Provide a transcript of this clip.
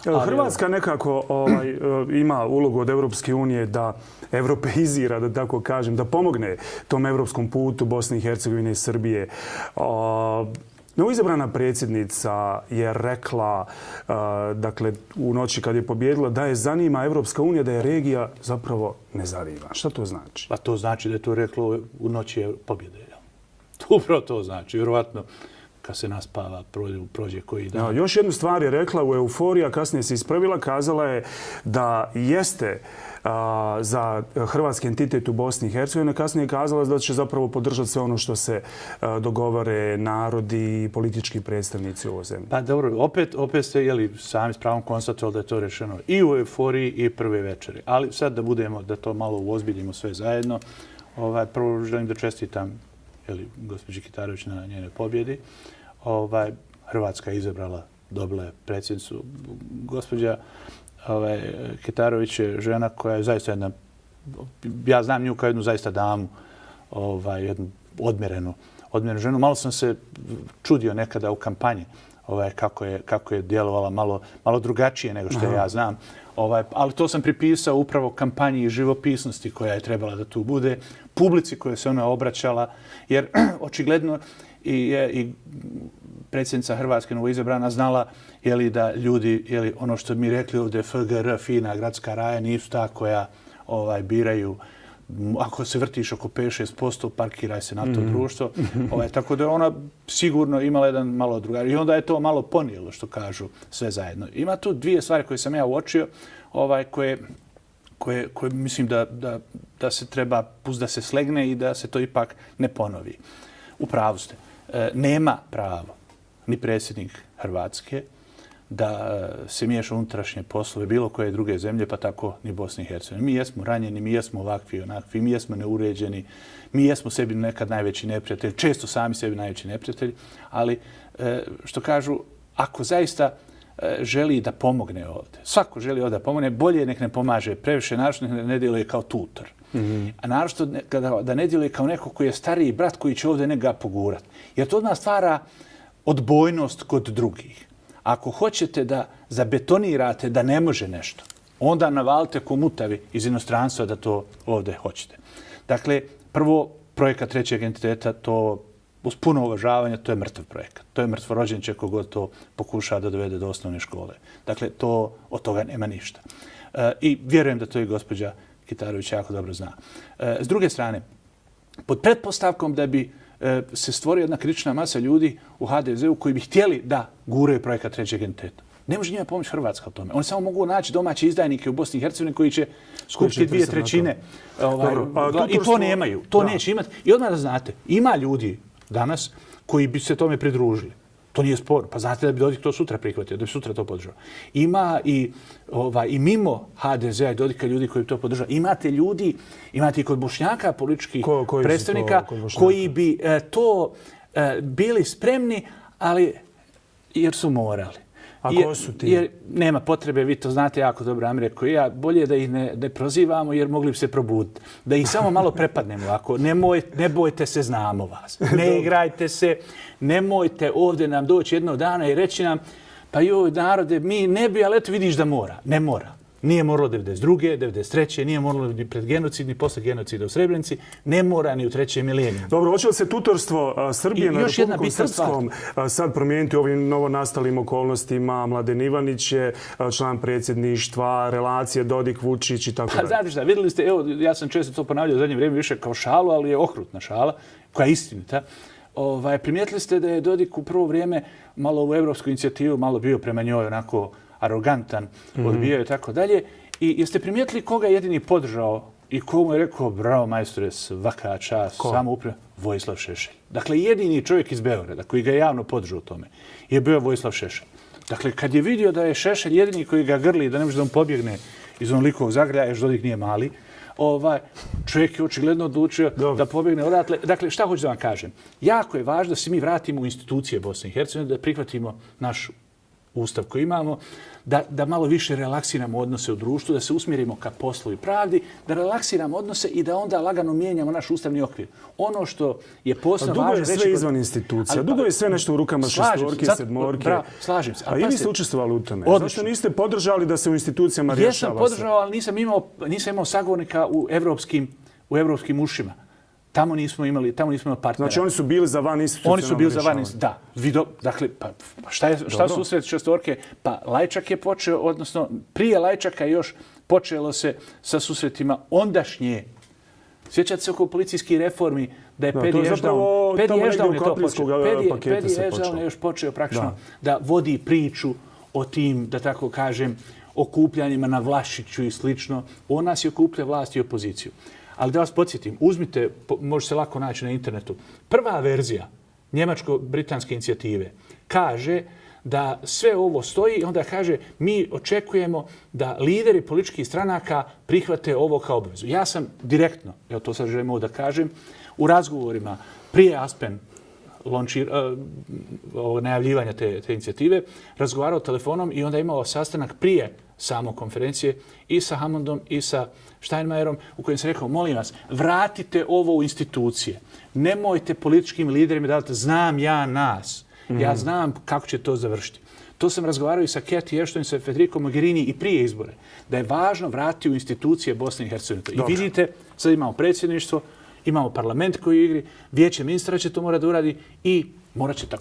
Hrvatska nekako ima ulogu od Europske unije da europeizira, da tako kažem, da pomogne tom europskom putu Bosne i Hercegovine i Srbije. Novoizabrana predsjednica je rekla, dakle, u noći kad je pobjedila, da je zanima Evropska unija, da je regija zapravo ne zanima. Šta to znači? Pa to znači da je to reklo u noći pobjede. Upravo to znači. Vjerovatno kad se naspava, prođe koji dan. Još jednu stvar je rekla u euforiji, a kasnije se ispravila. Kazala je da jeste za hrvatski entitet u Bosni i Hercegovini. Kasnije je kazala da će zapravo podržati sve ono što se dogovore narodi i politički predstavnici u ovoj zemlji. Pa dobro, opet ste sami s pravom konstatovali da je to rešeno i u euforiji i prve večeri. Ali sad da to malo uozbiljimo sve zajedno. Prvo želim da čestitam gospođi Kitarović na njenoj pobjedi. Hrvatska je izabrala, dobila je predsjednicu. Gospođa Kitarović je žena koja je zaista jedna, ja znam nju kao jednu zaista damu, jednu odmjerenu ženu. Malo sam se čudio nekada u kampanji kako je djelovala malo drugačije nego što ja znam. Ali to sam pripisao upravo kampanji i živopisnosti koja je trebala da tu bude, publici koje se ona obraćala, jer očigledno i predsjednica Hrvatske novoizabrana znala da ljudi, ono što mi rekli ovdje FGR, fina gradska raja, nisu ta koja biraju. Ako se vrtiš oko 5-6%, parkiraj se na to društvo. Tako da je ona sigurno imala jedan malo drugačiji. I onda je to malo ponijelo, što kažu, sve zajedno. Ima tu dvije stvari koje sam ja uočio, koje mislim da se treba pust da se slegne i da se to ipak ne ponovi. U pravu ste. Nema pravo ni predsjednik Hrvatske da se miješa unutrašnje poslove bilo koje druge zemlje, pa tako ni Bosne i Hercegovine. Mi jesmo ranjeni, mi jesmo ovakvi i onakvi, mi jesmo neuređeni, mi jesmo sebi nekad najveći neprijatelji, često sami sebi najveći neprijatelji, ali što kažu, ako zaista želi da pomogne ovdje, svako želi ovdje da pomogne, bolje nek ne pomaže previše, naročito nek ne djeluje kao tutor. A naročito da ne djeluje kao neko koji je stariji brat koji će ovdje nekga pogurati. Jer to odmah stvara odbojnost kod drugih. Ako hoćete da zabetonirate da ne može nešto, onda navalite ko mutavi iz inostranstva da to ovdje hoćete. Dakle, prvo, projekat trećeg entiteta, to uz puno uvažavanja, to je mrtav projekat. To je mrtvorođenče kogod to pokuša da dovede do osnovne škole. Dakle, od toga nema ništa. I vjerujem da to i gospođa Kitarović jako dobro zna. S druge strane, pod pretpostavkom da bi se stvori jedna kritična masa ljudi u HDZ-u koji bi htjeli da guraju projekat trećeg entiteta. Ne može njima pomoći Hrvatska u tome. Oni samo mogu naći domaće izdajnike u Bosni i Hercegovini koji će skupiti 2/3. I to nemaju. To neće imati. I odmah da znate, ima ljudi danas koji bi se tome pridružili. To nije spor. Pa znate da bi Dodik to sutra prihvatio, da bi sutra to podržao. Ima i mimo HDZ-a i Dodika ljudi koji bi to podržao. Imate i kod Bošnjaka političkih predstavnika koji bi to bili spremni, ali jer su morali. A ko su ti? Jer nema potrebe, vi to znate jako dobro, Amire, koji ja, bolje da ih ne prozivamo jer mogli bi se probuditi. Da ih samo malo prepadnemo ovako. Ne bojte se, znamo vas. Ne igrajte se, nemojte ovdje nam doći jednog dana i reći nam pa joj narode, mi ne bi, ali eto vidiš da mora. Ne mora. Nije moralo 92. 93. Nije moralo ni pred genocid, ni posle genocida u Srebrenici. Ne mora ni u trećem mileniju. Dobro, hoće li se tutorstvo Srbije na Republikom Srpskom sad promijeniti u ovim novonastalim okolnostima? Mladen Ivanić je član predsjedništva, relacije Dodik-Vučić i tako dalje. Znate šta, vidjeli ste, evo, ja sam često to ponavljao u zadnje vrijeme više kao šalu, ali je okrutna šala, koja je istinita. Primijetili ste da je Dodik u prvo vrijeme malo u evropsku inicijativu, malo bio prema njoj onako arogantan, odbijao i tako dalje. I jeste primijetili koga je jedini podržao i komu je rekao bravo majstore, svaka čast, samo upravo Vojislav Šešelj. Dakle, jedini čovjek iz Beograda koji ga je javno podržao u tome je bio Vojislav Šešelj. Dakle, kad je vidio da je Šešelj jedini koji ga grli, da ne može da on pobjegne iz onolikog zagrlja, jer Dodik nije mali, čovjek je očigledno odlučio da pobjegne odatle. Dakle, šta hoću da vam kažem? Jako je važno da se mi vratimo u institucije Bosne i Hercegovine, da prihvatimo našu ustav koji imamo, da malo više relaksiramo odnose u društvu, da se usmjerimo ka poslu i pravdi, da relaksiramo odnose i da onda lagano mijenjamo naš ustavni okvir. Ono što je posebno važno reći... Dugo je sve izvan institucija. Dugo je sve nešto u rukama šestorke, sedmorke. Slažem se. A i vi ste učestvovali u tome. Odlično. Zašto niste podržali da se u institucijama rješava sve? Jesam podržao, ali nisam imao sagovornika u evropskim ušima. Tamo nismo imali partnera. Znači oni su bili za van institucionalno Oni su bili za van institucionalno, da. Dakle, šta su susret šestorke? Pa Lajčak je počeo, odnosno prije Lajčaka još počelo se sa susretima ondašnje. Sjećate se oko policijskih reformi da je Pedi Ešdaun je još počeo praktično da vodi priču o tim, da tako kažem, okupljanjima na Vlašiću i slično. On nas je okuplja vlast i opoziciju. Ali da vas podsjetim, uzmite, može se lako naći na internetu, prva verzija njemačko-britanske inicijative kaže da sve ovo stoji i onda kaže mi očekujemo da lideri političkih stranaka prihvate ovo kao obvezu. Ja sam direktno, evo to sad želim ovo da kažem, u razgovorima prije Aspen najavljivanja te inicijative, razgovarao telefonom i onda imao sastanak prije samo konferencije i sa Hammondom i sa Steinmeierom u kojem sam rekao, molim vas, vratite ovo u institucije. Nemojte političkim liderima davati, znam ja nas. Ja znam kako će to završiti. To sam razgovarao i sa Cathy Ashton i sa Federico Mogherini i prije izbore. Da je važno vratiti u institucije Bosne i Hercegovine. I vidite, sad imamo predsjedništvo, imamo parlament koji igri, vijeće ministra će to mora da uradi i morat će